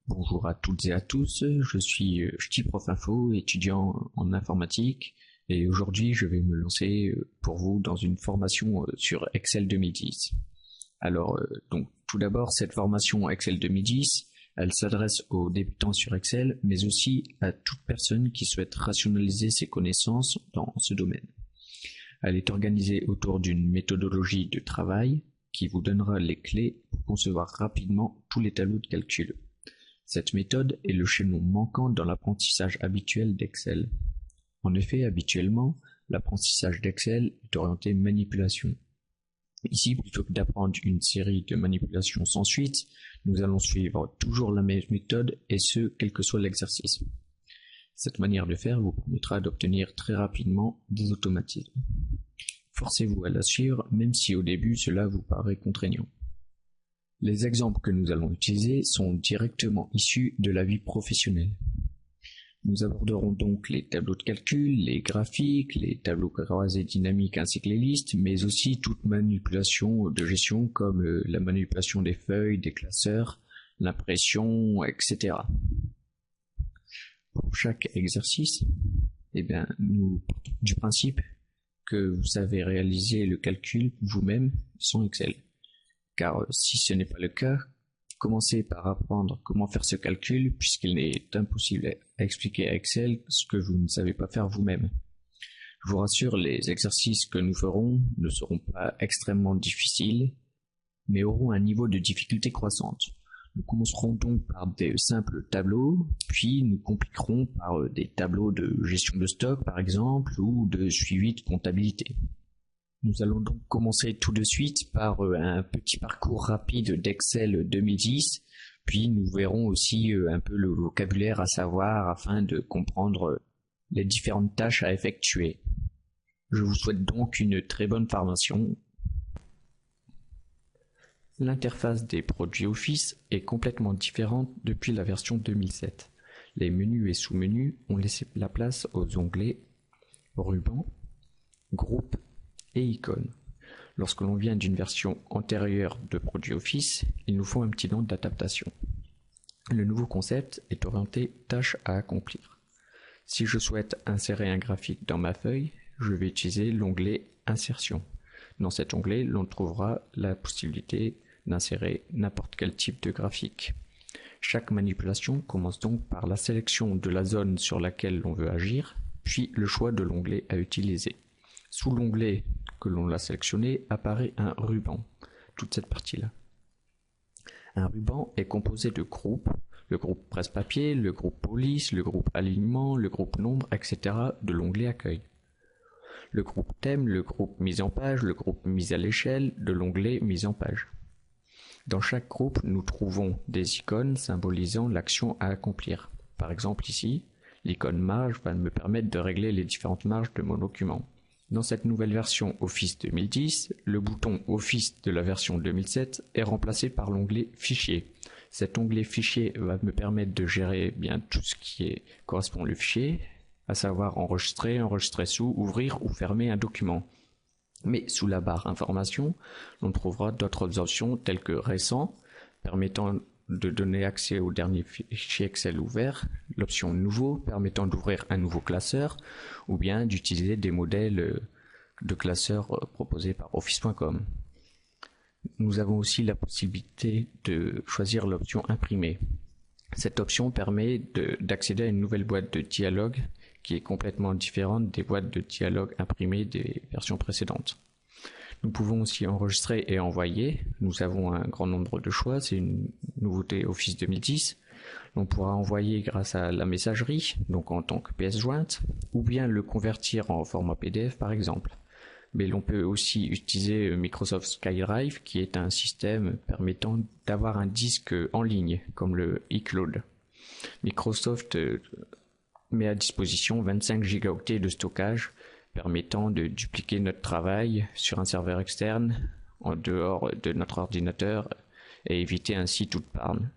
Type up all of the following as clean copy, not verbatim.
Bonjour à toutes et à tous, je suis Prof Info, étudiant en informatique, et aujourd'hui je vais me lancer pour vous dans une formation sur Excel 2010. Alors, donc tout d'abord, cette formation Excel 2010, elle s'adresse aux débutants sur Excel, mais aussi à toute personne qui souhaite rationaliser ses connaissances dans ce domaine. Elle est organisée autour d'une méthodologie de travail qui vous donnera les clés pour concevoir rapidement tous les tableaux de calcul. Cette méthode est le chaînon manquant dans l'apprentissage habituel d'Excel. En effet, habituellement, l'apprentissage d'Excel est orienté manipulation. Ici, plutôt que d'apprendre une série de manipulations sans suite, nous allons suivre toujours la même méthode, et ce, quel que soit l'exercice. Cette manière de faire vous permettra d'obtenir très rapidement des automatismes. Forcez-vous à la suivre, même si au début cela vous paraît contraignant. Les exemples que nous allons utiliser sont directement issus de la vie professionnelle. Nous aborderons donc les tableaux de calcul, les graphiques, les tableaux croisés dynamiques ainsi que les listes, mais aussi toute manipulation de gestion comme la manipulation des feuilles, des classeurs, l'impression, etc. Pour chaque exercice, nous partons du principe que vous savez réaliser le calcul vous-même sans Excel. Car si ce n'est pas le cas, commencez par apprendre comment faire ce calcul, puisqu'il est impossible à expliquer à Excel ce que vous ne savez pas faire vous-même. Je vous rassure, les exercices que nous ferons ne seront pas extrêmement difficiles, mais auront un niveau de difficulté croissante. Nous commencerons donc par des simples tableaux, puis nous compliquerons par des tableaux de gestion de stock par exemple, ou de suivi de comptabilité. Nous allons donc commencer tout de suite par un petit parcours rapide d'Excel 2010, puis nous verrons aussi un peu le vocabulaire à savoir afin de comprendre les différentes tâches à effectuer. Je vous souhaite donc une très bonne formation. L'interface des produits Office est complètement différente depuis la version 2007. Les menus et sous-menus ont laissé la place aux onglets, rubans, groupes et icônes. Lorsque l'on vient d'une version antérieure de produits Office, il nous faut un petit temps d'adaptation. Le nouveau concept est orienté tâches à accomplir. Si je souhaite insérer un graphique dans ma feuille, je vais utiliser l'onglet Insertion. Dans cet onglet, l'on trouvera la possibilité d'insérer n'importe quel type de graphique. Chaque manipulation commence donc par la sélection de la zone sur laquelle l'on veut agir, puis le choix de l'onglet à utiliser. Sous l'onglet que l'on a sélectionné apparaît un ruban, toute cette partie-là. Un ruban est composé de groupes, le groupe presse-papier, le groupe police, le groupe alignement, le groupe nombre, etc. de l'onglet accueil. Le groupe thème, le groupe mise en page, le groupe mise à l'échelle de l'onglet mise en page. Dans chaque groupe, nous trouvons des icônes symbolisant l'action à accomplir. Par exemple ici, l'icône marge va me permettre de régler les différentes marges de mon document. Dans cette nouvelle version Office 2010, le bouton Office de la version 2007 est remplacé par l'onglet Fichier. Cet onglet Fichier va me permettre de gérer bien tout ce qui correspond au fichier, à savoir enregistrer, enregistrer sous, ouvrir ou fermer un document. Mais sous la barre Information, l'on trouvera d'autres options telles que Récent, permettant de donner accès au dernier fichier Excel ouvert, l'option Nouveau, permettant d'ouvrir un nouveau classeur, ou bien d'utiliser des modèles de classeurs proposés par Office.com. Nous avons aussi la possibilité de choisir l'option Imprimer. Cette option permet d'accéder à une nouvelle boîte de dialogue qui est complètement différente des boîtes de dialogue imprimées des versions précédentes. Nous pouvons aussi enregistrer et envoyer. Nous avons un grand nombre de choix, c'est une nouveauté Office 2010. On pourra envoyer grâce à la messagerie, donc en tant que pièce jointe, ou bien le convertir en format PDF par exemple. Mais l'on peut aussi utiliser Microsoft SkyDrive, qui est un système permettant d'avoir un disque en ligne, comme le iCloud. Microsoft met à disposition 25 gigaoctets de stockage, permettant de dupliquer notre travail sur un serveur externe, en dehors de notre ordinateur, et éviter ainsi toute panne.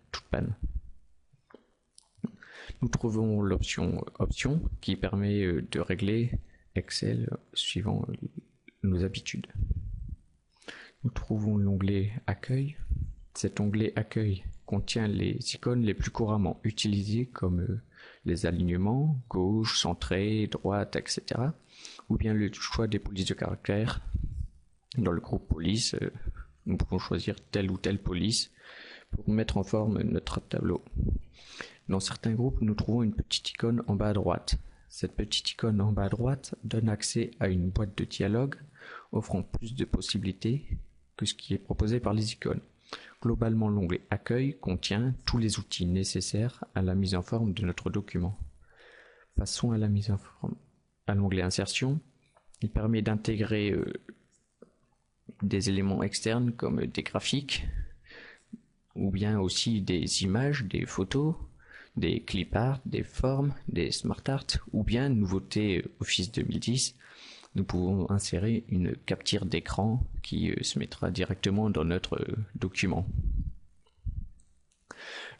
Nous trouvons l'option Options qui permet de régler Excel suivant nos habitudes. Nous trouvons l'onglet Accueil. Cet onglet Accueil contient les icônes les plus couramment utilisées comme les alignements, gauche, centré, droite, etc. Ou bien le choix des polices de caractère. Dans le groupe police, nous pouvons choisir telle ou telle police pour mettre en forme notre tableau. Dans certains groupes, nous trouvons une petite icône en bas à droite. Cette petite icône en bas à droite donne accès à une boîte de dialogue offrant plus de possibilités que ce qui est proposé par les icônes. Globalement, l'onglet Accueil contient tous les outils nécessaires à la mise en forme de notre document. Passons à la mise en forme. À l'onglet Insertion, il permet d'intégrer des éléments externes comme des graphiques, ou bien aussi des images, des photos, des clip art, des formes, des smart art, ou bien, nouveauté Office 2010, nous pouvons insérer une capture d'écran qui se mettra directement dans notre document.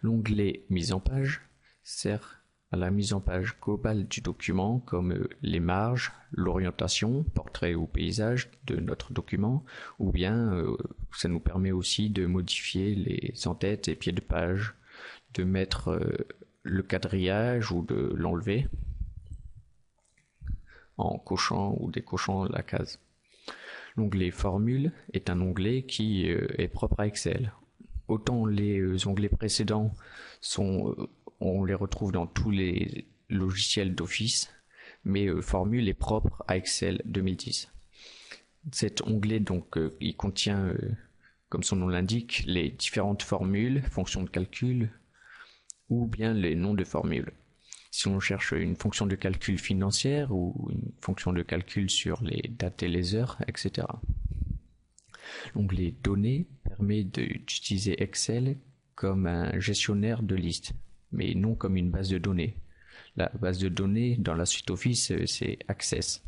L'onglet Mise en page sert à la mise en page globale du document comme les marges, l'orientation, portrait ou paysage de notre document, ou bien ça nous permet aussi de modifier les en-têtes et pieds de page, de mettre le quadrillage ou de l'enlever en cochant ou décochant la case. L'onglet Formule est un onglet qui est propre à Excel. Autant les onglets précédents on les retrouve dans tous les logiciels d'Office, mais Formule est propre à Excel 2010. Cet onglet donc il contient, comme son nom l'indique, les différentes formules, fonctions de calcul ou bien les noms de formules. Si on cherche une fonction de calcul financière ou une fonction de calcul sur les dates et les heures, etc. L'onglet Données permet d'utiliser Excel comme un gestionnaire de listes, mais non comme une base de données. La base de données dans la suite Office, c'est Access.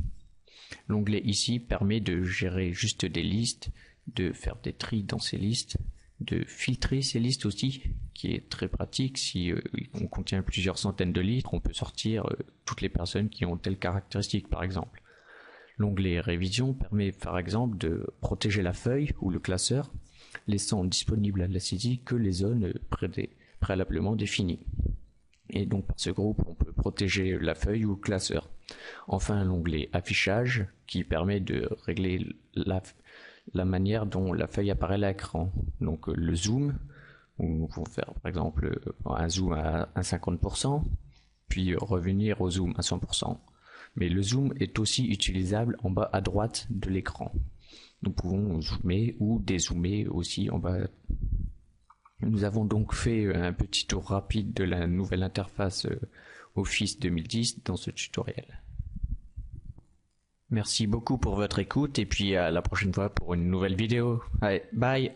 L'onglet ici permet de gérer juste des listes, de faire des tris dans ces listes, de filtrer ces listes aussi, qui est très pratique. Si on contient plusieurs centaines de listes, on peut sortir toutes les personnes qui ont telle caractéristique par exemple. L'onglet Révision permet par exemple de protéger la feuille ou le classeur, laissant disponible à la saisie que les zones préalablement définies. Et donc par ce groupe, on peut protéger la feuille ou le classeur. Enfin, l'onglet Affichage qui permet de régler la manière dont la feuille apparaît à l'écran. Donc le zoom, on peut faire par exemple un zoom à 50%, puis revenir au zoom à 100%. Mais le zoom est aussi utilisable en bas à droite de l'écran. Nous pouvons zoomer ou dézoomer aussi en bas. Nous avons donc fait un petit tour rapide de la nouvelle interface Office 2010 dans ce tutoriel. Merci beaucoup pour votre écoute et puis à la prochaine fois pour une nouvelle vidéo. Allez, bye!